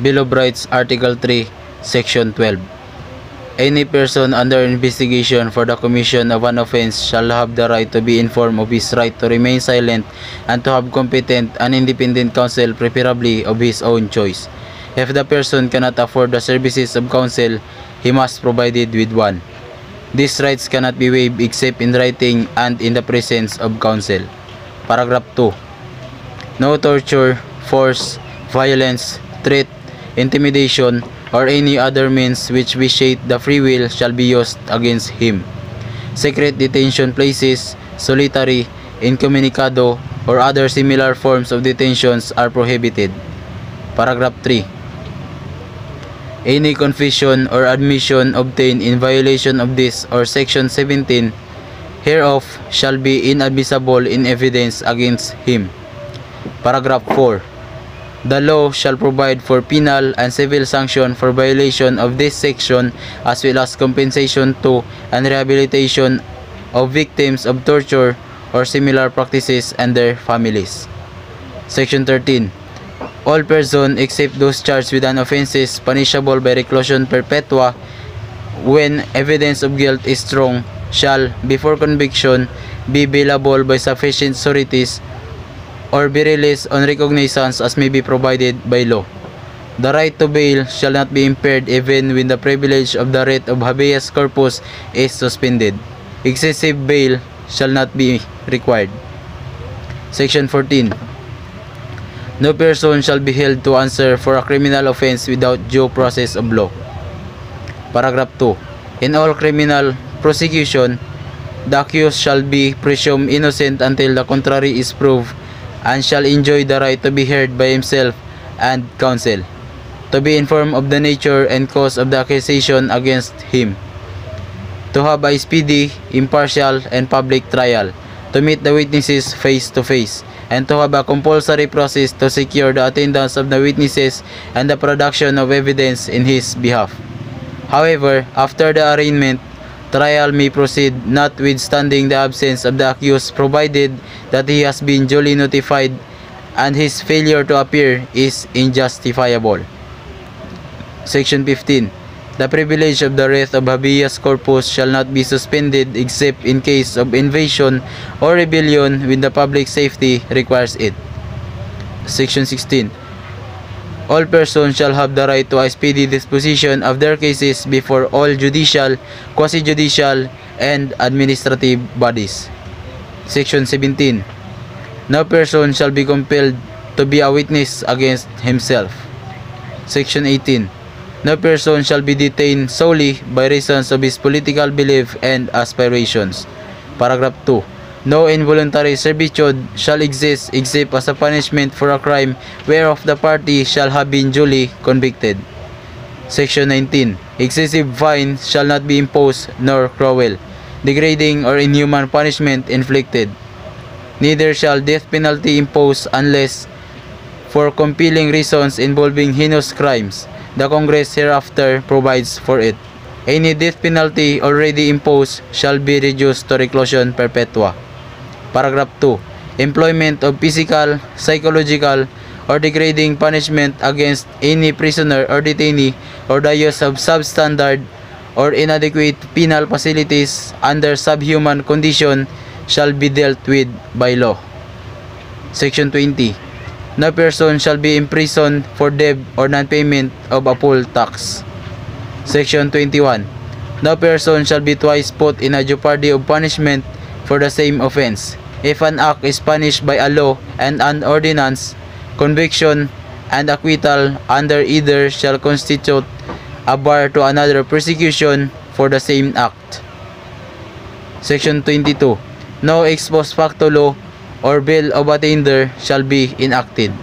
Bill of Rights, Article 3, Section 12. Any person under investigation for the commission of an offense shall have the right to be informed of his right to remain silent and to have competent and independent counsel, preferably of his own choice. If the person cannot afford the services of counsel, he must be provided with one. These rights cannot be waived except in writing and in the presence of counsel. Paragraph 2. No torture, force, violence, threat, intimidation, or any other means which vitiate the free will shall be used against him. Secret detention places, solitary, incommunicado, or other similar forms of detentions are prohibited. Paragraph 3. Any confession or admission obtained in violation of this or Section 17 hereof shall be inadmissible in evidence against him. Paragraph 4. The law shall provide for penal and civil sanction for violation of this section, as well as compensation to and rehabilitation of victims of torture or similar practices and their families. Section 13. All persons except those charged with an offense is punishable by reclusion perpetua when evidence of guilt is strong shall, before conviction, be bailable by sufficient sureties or be released on recognizance as may be provided by law. The right to bail shall not be impaired even when the privilege of the writ of habeas corpus is suspended. Excessive bail shall not be required. Section 14. No person shall be held to answer for a criminal offense without due process of law. Paragraph 2. In all criminal prosecution, the accused shall be presumed innocent until the contrary is proved, and shall enjoy the right to be heard by himself and counsel, to be informed of the nature and cause of the accusation against him, to have a speedy, impartial, and public trial, to meet the witnesses face to face, and to have a compulsory process to secure the attendance of the witnesses and the production of evidence in his behalf. However, after the arraignment, trial may proceed notwithstanding the absence of the accused, provided that he has been duly notified and his failure to appear is injustifiable. Section 15. The privilege of the writ of habeas corpus shall not be suspended except in case of invasion or rebellion when the public safety requires it. Section 16. All persons shall have the right to a speedy disposition of their cases before all judicial, quasi-judicial, and administrative bodies. Section 17. No person shall be compelled to be a witness against himself. Section 18. No person shall be detained solely by reasons of his political belief and aspirations. Paragraph 2. No involuntary servitude shall exist except as a punishment for a crime whereof the party shall have been duly convicted. Section 19. Excessive fine shall not be imposed, nor cruel, degrading, or inhuman punishment inflicted. Neither shall death penalty imposed unless for compelling reasons involving heinous crimes. The Congress hereafter provides for it. Any death penalty already imposed shall be reduced to reclusion perpetua. Paragraph 2. Employment of physical, psychological, or degrading punishment against any prisoner or detainee, or the use of substandard or inadequate penal facilities under subhuman condition shall be dealt with by law. Section 20. No person shall be imprisoned for debt or non-payment of a poll tax. Section 21. No person shall be twice put in a jeopardy of punishment for the same offense. If an act is punished by a law and an ordinance, conviction and acquittal under either shall constitute a bar to another prosecution for the same act. Section 22. No ex post facto law or bill of attainder shall be enacted.